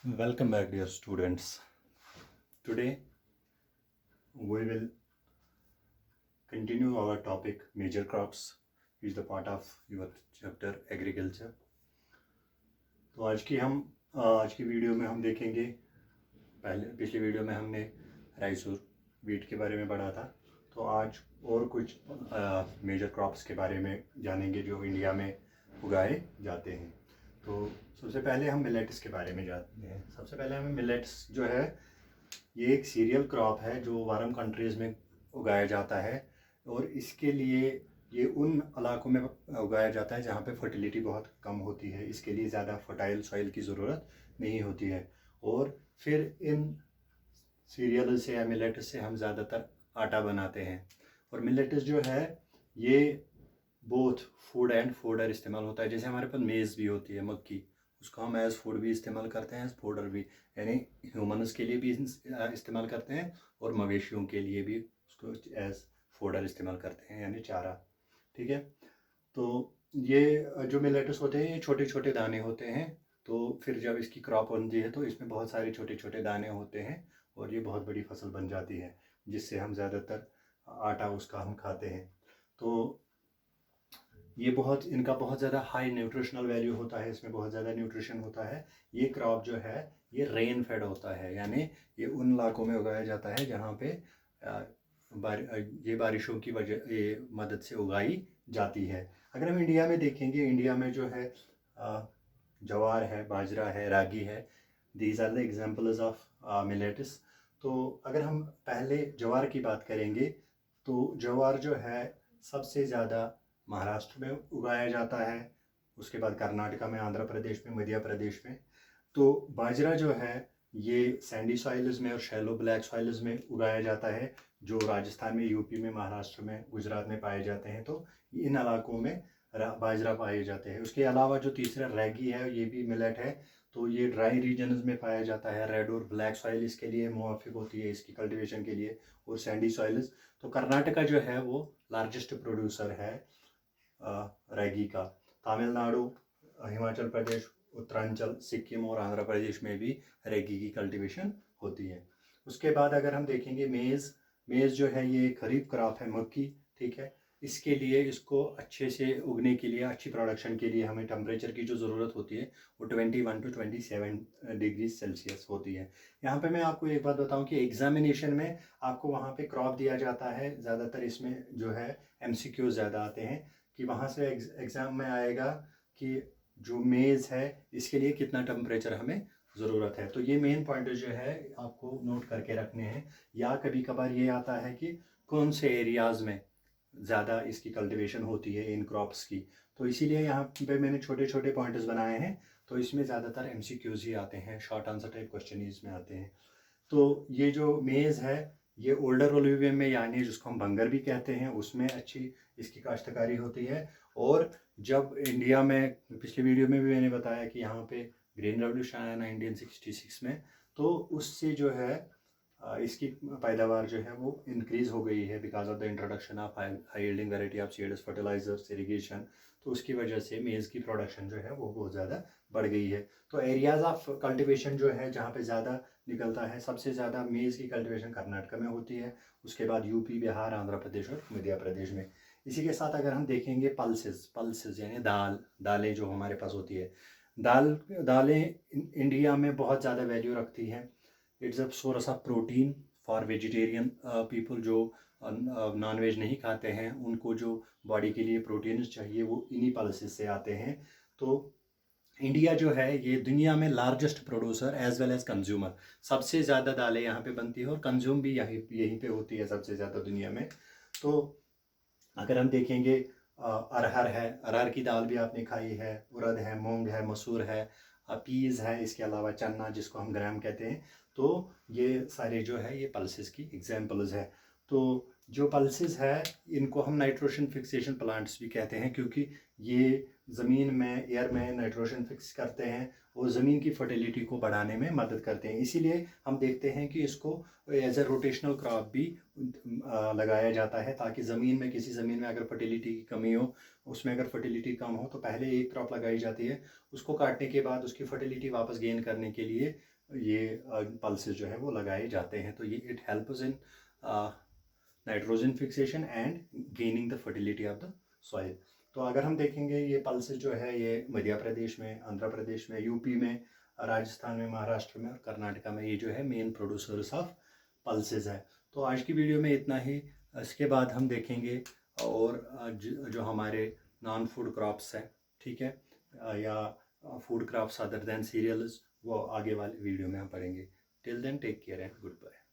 Welcome back, dear students. Today we will continue our topic major crops, which is the part of your chapter agriculture. तो आज की video में हम देखेंगे, पिछली वीडियो में हमने राइस और वीट के बारे में पढ़ा था। तो आज और कुछ मेजर क्रॉप्स के बारे में जानेंगे जो इंडिया में उगाए जाते हैं। तो सबसे पहले हम मिलेट्स के बारे में जानते हैं। सबसे पहले हमें मिलेट्स जो है ये एक सीरियल क्रॉप है जो वार्म कंट्रीज़ में उगाया जाता है और इसके लिए ये उन इलाकों में उगाया जाता है जहाँ पे फर्टिलिटी बहुत कम होती है। इसके लिए ज़्यादा फर्टाइल सॉइल की ज़रूरत नहीं होती है और फिर इन सीरियल से या मिलेट्स से हम ज़्यादातर आटा बनाते हैं। और मिलेट्स जो है ये बोथ फूड एंड फोडर इस्तेमाल होता है। जैसे हमारे पास मेज़ भी होती है, मक्की, उसको हम एज़ फूड भी इस्तेमाल करते हैं, एज़ फोडर भी, यानी ह्यूमन्स के लिए भी इस्तेमाल करते हैं और मवेशियों के लिए भी उसको एज़ फोडर इस्तेमाल करते हैं, यानी चारा। ठीक है, तो ये जो मिलेट्स होते हैं ये छोटे छोटे दाने होते हैं। तो फिर जब इसकी क्रॉप बनती है तो इसमें बहुत सारे छोटे छोटे दाने होते हैं और ये बहुत बड़ी फसल बन जाती है जिससे हम ज़्यादातर आटा उसका हम खाते हैं। तो ये इनका बहुत ज़्यादा हाई न्यूट्रिशनल वैल्यू होता है, इसमें बहुत ज़्यादा न्यूट्रिशन होता है। ये क्रॉप जो है ये रेन फेड होता है, यानी ये उन इलाकों में उगाया जाता है जहाँ पे ये बारिशों की वजह ये मदद से उगाई जाती है। अगर हम इंडिया में देखेंगे, इंडिया में जो है ज्वार है, बाजरा है, रागी है, these are the examples of millets. तो अगर हम पहले ज्वार की बात करेंगे तो ज्वार जो है सबसे ज़्यादा महाराष्ट्र में उगाया जाता है, उसके बाद कर्नाटका में, आंध्र प्रदेश में, मध्य प्रदेश में। तो बाजरा जो है ये सैंडी सॉइल्स में और शैलो ब्लैक सॉइल्स में उगाया जाता है जो राजस्थान में, यूपी में, महाराष्ट्र में, गुजरात में पाए जाते हैं। तो इन इलाकों में बाजरा पाए जाते हैं। उसके अलावा जो तीसरा रैगी है ये भी मिलेट है। तो ये ड्राई रीजन्स में पाया जाता है। रेड और ब्लैक सॉइल इसके लिए मुवाफिक होती है इसकी कल्टीवेशन के लिए, और सैंडी सॉइल्स। तो कर्नाटका जो है वो लार्जेस्ट प्रोड्यूसर है रैगी का। तमिलनाडु, हिमाचल प्रदेश, उत्तरांचल, सिक्किम और आंध्र प्रदेश में भी रैगी की कल्टीवेशन होती है। उसके बाद अगर हम देखेंगे मेज़ जो है ये खरीफ क्रॉप है, मक्की। ठीक है, इसके लिए इसको अच्छे से उगने के लिए, अच्छी प्रोडक्शन के लिए हमें टेम्परेचर की जो ज़रूरत होती है वो 21 to 27 डिग्री सेल्सियस होती है। यहाँ पे मैं आपको एक बात बताऊँ कि एग्जामिनेशन में आपको वहाँ पे क्रॉप दिया जाता है, ज़्यादातर इसमें जो है MCQ ज़्यादा आते हैं कि वहाँ से एग्ज़ाम में आएगा कि जो मेज़ है इसके लिए कितना टेम्परेचर हमें ज़रूरत है। तो ये मेन पॉइंट जो है आपको नोट करके रखने हैं। या कभी कभार ये आता है कि कौन से एरियाज़ में ज़्यादा इसकी कल्टीवेशन होती है इन क्रॉप्स की। तो इसीलिए यहाँ पे मैंने छोटे छोटे पॉइंट्स बनाए हैं। तो इसमें ज़्यादातर MCQs ही आते हैं, शॉर्ट आंसर टाइप क्वेश्चन इसमें आते हैं। तो ये जो मेज़ है ये ओल्डर ओलिवियम में, यानी जिसको हम बंगर भी कहते हैं, उसमें अच्छी इसकी काश्तकारी होती है। और जब इंडिया में, पिछली वीडियो में भी मैंने बताया कि यहाँ पे ग्रीन रेवोल्यूशन आया 1966 में, तो उससे जो है इसकी पैदावार जो है वो इंक्रीज़ हो गई है because of the introduction of high yielding variety of seeds, fertilisers, irrigation. तो उसकी वजह से मेज़ की प्रोडक्शन जो है वो बहुत ज़्यादा बढ़ गई है। तो एरियाज़ ऑफ कल्टिवेशन जो है जहाँ पे ज़्यादा निकलता है, सबसे ज़्यादा मेज़ की कल्टिवेशन कर्नाटक में होती है, उसके बाद यूपी, बिहार, आंध्र प्रदेश और मध्य प्रदेश में। इसी के साथ अगर हम देखेंगे पल्सेस यानी दालें जो हमारे पास होती है, दालें इंडिया में बहुत ज़्यादा वैल्यू रखती हैं। It's a source of protein for vegetarian people जो नॉन वेज नहीं खाते हैं, उनको जो बॉडी के लिए प्रोटीन चाहिए वो इन्हीं पल्सेस से आते हैं। तो इंडिया जो है ये दुनिया में largest producer as well as consumer, सबसे ज़्यादा दालें यहाँ पे बनती है और कंज्यूम भी यहीं पे होती है सबसे ज़्यादा दुनिया में। तो अगर हम देखेंगे अरहर है, अरहर की दाल भी आपने खाई है, उड़द है, मूंग है, मसूर है, पीज़ है, इसके अलावा चना जिसको हम ग्राम कहते हैं। तो ये सारे जो है ये पल्सेस की एग्जांपल्स है। तो जो पल्सेस है इनको हम नाइट्रोजन फिक्सेशन प्लांट्स भी कहते हैं क्योंकि ये ज़मीन में, एयर में नाइट्रोजन फिक्स करते हैं और ज़मीन की फर्टिलिटी को बढ़ाने में मदद करते हैं। इसीलिए हम देखते हैं कि इसको एज ए रोटेशनल क्रॉप भी लगाया जाता है ताकि किसी ज़मीन में अगर फर्टिलिटी की कमी हो उसमें अगर फर्टिलिटी कम हो तो पहले एक क्रॉप लगाई जाती है, उसको काटने के बाद उसकी फर्टिलिटी वापस गेन करने के लिए ये पल्सेस जो है वो लगाए जाते हैं। तो ये it helps in nitrogen fixation and gaining the fertility of the soil. तो अगर हम देखेंगे ये पल्सेस जो है ये मध्य प्रदेश में, आंध्र प्रदेश में, यूपी में, राजस्थान में, महाराष्ट्र में और कर्नाटका में ये जो है मेन प्रोड्यूसर्स ऑफ पल्सेस है। तो आज की वीडियो में इतना ही। इसके बाद हम देखेंगे और जो हमारे नॉन फूड क्रॉप्स हैं, ठीक है, या food crops other than cereals, वो आगे वाले वीडियो में हम पढ़ेंगे। Till then take care and good bye.